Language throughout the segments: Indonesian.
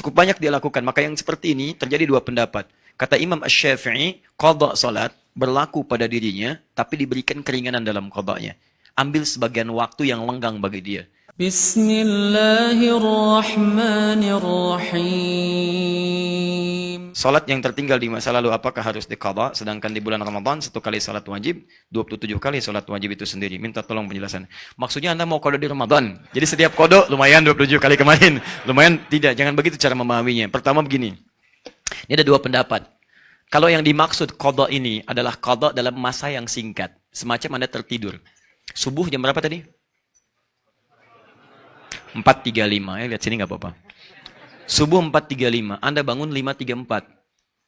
Cukup banyak dia lakukan. Maka yang seperti ini terjadi dua pendapat. Kata Imam Asy-Syafi'i, qadha salat berlaku pada dirinya, tapi diberikan keringanan dalam qadha'nya. Ambil sebagian waktu yang lenggang bagi dia. Bismillahirrahmanirrahim. Salat yang tertinggal di masa lalu apakah harus diqadha? Sedangkan di bulan Ramadan 1 kali salat wajib, 27 kali salat wajib itu sendiri. Minta tolong penjelasan. Maksudnya Anda mau qadha di Ramadan. Jadi setiap qadha lumayan 27 kali kemarin. Lumayan tidak, jangan begitu cara memahaminya. Pertama begini. Ini ada dua pendapat. Kalau yang dimaksud qadha ini adalah qadha dalam masa yang singkat, semacam Anda tertidur. Subuh jam berapa tadi? 4.35 ya, lihat sini nggak apa-apa. Subuh 4.35, Anda bangun 5.34.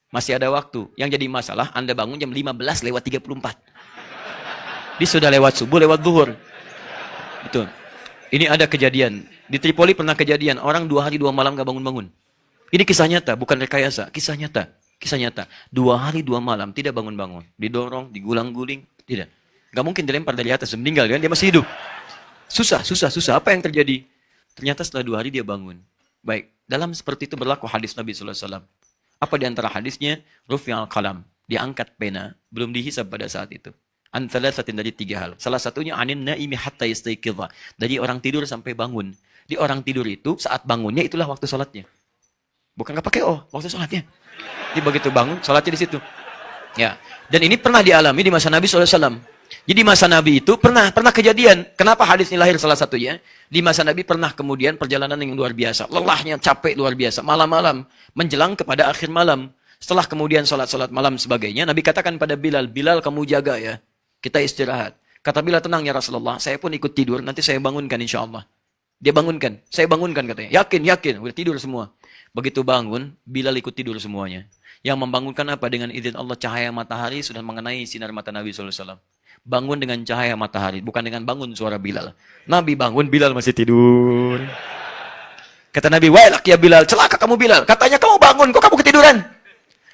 Masih ada waktu. Yang jadi masalah, Anda bangun jam 15:34. Dia sudah lewat subuh, lewat zuhur. Betul. Ini ada kejadian. Di Tripoli pernah kejadian, orang 2 hari 2 malam nggak bangun-bangun. Ini kisah nyata, bukan rekayasa. Kisah nyata. Kisah nyata. 2 hari 2 malam, tidak bangun-bangun. Didorong, digulang-guling, tidak. Nggak mungkin dilempar dari atas, meninggal kan, dia masih hidup. Susah. Apa yang terjadi? Ternyata setelah 2 hari dia bangun. Baik, dalam seperti itu berlaku hadis Nabi SAW. Apa di antara hadisnya? Rufi'al qalam. Diangkat pena, belum dihisab pada saat itu. An thalathatin, dari 3 hal. Salah satunya anin naimi hatta yastayqidha. Dari orang tidur sampai bangun. Di orang tidur itu, saat bangunnya itulah waktu sholatnya. Bukan nggak pakai waktu sholatnya. Jadi begitu bangun, sholatnya di situ. Ya. Dan ini pernah dialami di masa Nabi SAW. Jadi masa Nabi itu pernah kejadian. Kenapa hadis ini lahir salah satunya? Di masa Nabi pernah kemudian perjalanan yang luar biasa. Lelahnya, capek luar biasa. Malam-malam. Menjelang kepada akhir malam. Setelah kemudian sholat malam sebagainya. Nabi katakan pada Bilal, Bilal kamu jaga ya. Kita istirahat. Kata Bilal, tenang ya Rasulullah. Saya pun ikut tidur. Nanti saya bangunkan insya Allah. Dia bangunkan. Saya bangunkan katanya. Yakin. Udah tidur semua. Begitu bangun, Bilal ikut tidur semuanya. Yang membangunkan apa? Dengan izin Allah, cahaya matahari sudah mengenai sinar mata Nabi SAW. Bangun dengan cahaya matahari, bukan dengan bangun suara Bilal. Nabi bangun, Bilal masih tidur. Kata Nabi, wailak ya Bilal, celaka kamu Bilal. Katanya kamu bangun, kok kamu ketiduran?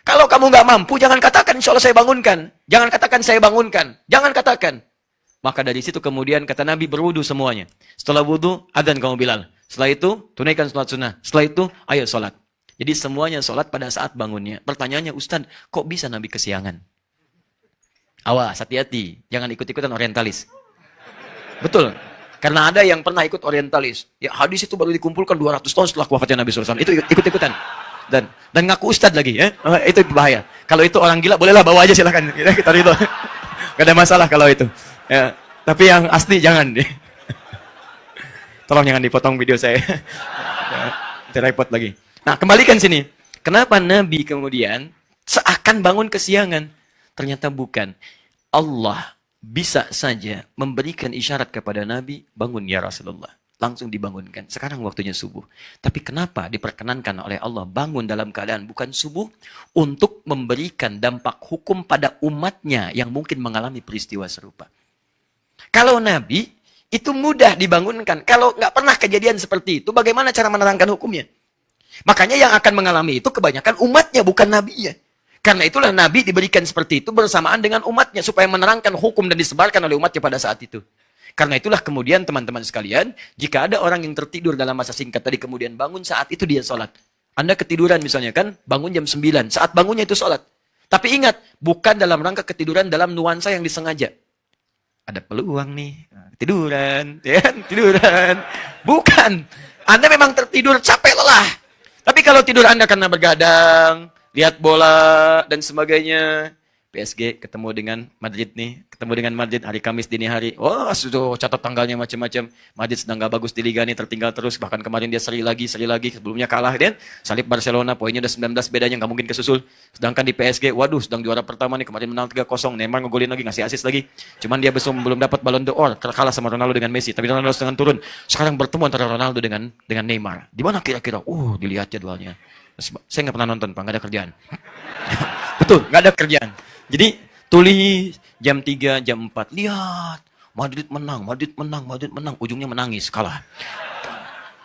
Kalau kamu nggak mampu, jangan katakan insya Allah saya bangunkan. Jangan katakan saya bangunkan. Jangan katakan. Maka dari situ kemudian kata Nabi berwudu semuanya. Setelah wudu, adzan kamu Bilal. Setelah itu, tunaikan sholat sunnah. Setelah itu, ayo sholat. Jadi semuanya sholat pada saat bangunnya. Pertanyaannya, Ustaz, kok bisa Nabi kesiangan? Awas, hati-hati. Jangan ikut-ikutan orientalis. Betul. Karena ada yang pernah ikut orientalis. Ya, hadis itu baru dikumpulkan 200 tahun setelah wafatnya Nabi SAW. Itu ikut-ikutan. Dan ngaku ustad lagi. Ya. Itu bahaya. Kalau itu orang gila, bolehlah bawa aja silakan. Kita ridho. Gak ada masalah kalau itu. Ya. Tapi yang asli jangan. Tolong jangan dipotong video saya. Nanti repot lagi. Nah, kembalikan sini. Kenapa Nabi kemudian seakan bangun kesiangan? Ternyata bukan. Allah bisa saja memberikan isyarat kepada Nabi, bangun ya Rasulullah. Langsung dibangunkan. Sekarang waktunya subuh. Tapi kenapa diperkenankan oleh Allah bangun dalam keadaan bukan subuh? Untuk memberikan dampak hukum pada umatnya yang mungkin mengalami peristiwa serupa. Kalau Nabi, itu mudah dibangunkan. Kalau nggak pernah kejadian seperti itu, bagaimana cara menerangkan hukumnya? Makanya yang akan mengalami itu kebanyakan umatnya, bukan Nabinya. Karena itulah Nabi diberikan seperti itu bersamaan dengan umatnya supaya menerangkan hukum dan disebarkan oleh umatnya pada saat itu. Karena itulah kemudian teman-teman sekalian, jika ada orang yang tertidur dalam masa singkat tadi kemudian bangun saat itu dia sholat. Anda ketiduran misalnya kan, bangun jam 9, saat bangunnya itu sholat. Tapi ingat, bukan dalam rangka ketiduran dalam nuansa yang disengaja. Ada peluang nih, tiduran, ya, tiduran. Bukan, Anda memang tertidur capek lelah. Tapi kalau tidur Anda karena bergadang, lihat bola dan sebagainya. PSG ketemu dengan Madrid nih, ketemu dengan Madrid hari Kamis dini hari. Wah, sudah catat tanggalnya macam-macam. Madrid sedang gak bagus di liga nih, tertinggal terus. Bahkan kemarin dia seri lagi, sebelumnya kalah dan salib Barcelona, poinnya udah 19 bedanya, nggak mungkin kesusul. Sedangkan di PSG, waduh, sedang juara pertama nih, kemarin menang 3-0, Neymar ngegolin lagi, ngasih assist lagi. Cuman dia belum dapat Ballon d'Or, kalah sama Ronaldo dengan Messi. Tapi Ronaldo sedang turun. Sekarang bertemu antara Ronaldo dengan Neymar. Di mana kira-kira? Dilihat jadwalnya. Saya nggak pernah nonton, Pak, nggak ada kerjaan. Betul, nggak ada kerjaan. Jadi tulis jam 3, jam 4. Lihat, Madrid menang. Ujungnya menangis, kalah.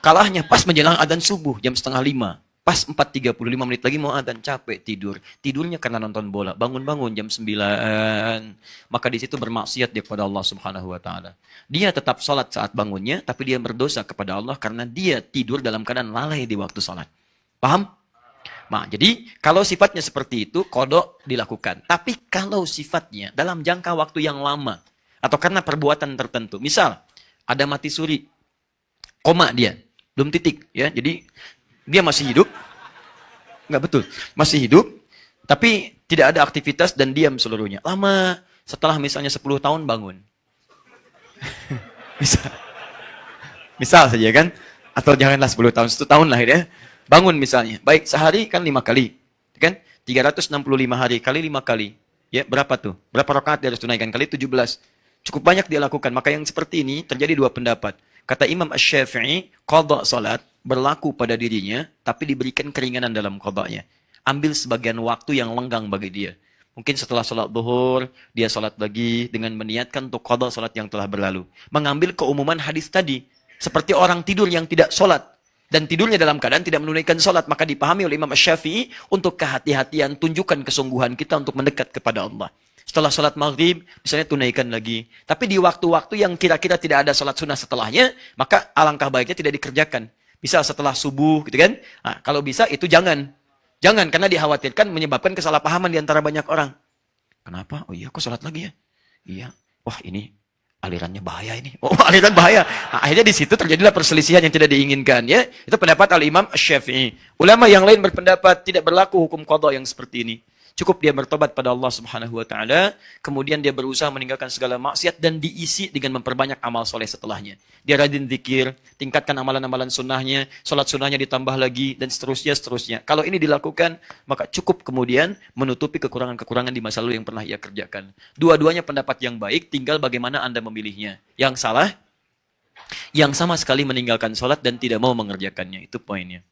Kalahnya pas menjelang adzan subuh, jam 4:30. Pas 4:35 menit lagi mau adzan, capek tidur. Tidurnya karena nonton bola. Bangun-bangun jam 9. Maka di situ bermaksiat dia kepada Allah Subhanahu wa taala. Dia tetap sholat saat bangunnya, tapi dia berdosa kepada Allah karena dia tidur dalam keadaan lalai di waktu sholat. Paham? Nah, jadi kalau sifatnya seperti itu, kodok dilakukan. Tapi kalau sifatnya dalam jangka waktu yang lama, atau karena perbuatan tertentu, misal ada mati suri, koma dia, belum titik, ya. Jadi dia masih hidup, nggak betul, masih hidup, tapi tidak ada aktivitas dan diam seluruhnya. Lama, setelah misalnya 10 tahun bangun. Misal, misal saja kan, atau janganlah 10 tahun, 1 tahun lah ya. Bangun misalnya, baik sehari kan 5 kali, kan? 365 hari kali 5 kali. Ya, berapa tuh? Berapa rakaat dia harus tunaikan? Kali 17. Cukup banyak dia lakukan. Maka yang seperti ini terjadi dua pendapat. Kata Imam Asy-Syafi'i, qadha salat berlaku pada dirinya, tapi diberikan keringanan dalam qadha'nya. Ambil sebagian waktu yang lenggang bagi dia. Mungkin setelah salat zuhur, dia salat lagi dengan meniatkan untuk qadha salat yang telah berlalu. Mengambil keumuman hadis tadi. Seperti orang tidur yang tidak salat. Dan tidurnya dalam keadaan tidak menunaikan salat, maka dipahami oleh Imam Asy-Syafi'i untuk kehati-hatian, tunjukkan kesungguhan kita untuk mendekat kepada Allah. Setelah salat maghrib, misalnya tunaikan lagi. Tapi di waktu-waktu yang kira-kira tidak ada salat sunnah setelahnya, maka alangkah baiknya tidak dikerjakan. Bisa setelah subuh, gitu kan? Nah, kalau bisa itu jangan. Jangan, karena dikhawatirkan menyebabkan kesalahpahaman di antara banyak orang. Kenapa? Oh iya, kok salat lagi ya? Iya. Wah, ini alirannya bahaya ini. Oh, aliran bahaya. Nah, akhirnya di situ terjadilah perselisihan yang tidak diinginkan, ya. Itu pendapat Al-Imam Asy-Syafi'i. Ulama yang lain berpendapat tidak berlaku hukum qadha yang seperti ini. Cukup dia bertobat pada Allah Subhanahu wa taala, kemudian dia berusaha meninggalkan segala maksiat dan diisi dengan memperbanyak amal soleh setelahnya. Dia rajin zikir, tingkatkan amalan-amalan sunnahnya, salat sunnahnya ditambah lagi dan seterusnya. Kalau ini dilakukan, maka cukup kemudian menutupi kekurangan-kekurangan di masa lalu yang pernah ia kerjakan. Dua-duanya pendapat yang baik, tinggal bagaimana Anda memilihnya. Yang salah, yang sama sekali meninggalkan salat dan tidak mau mengerjakannya. Itu poinnya.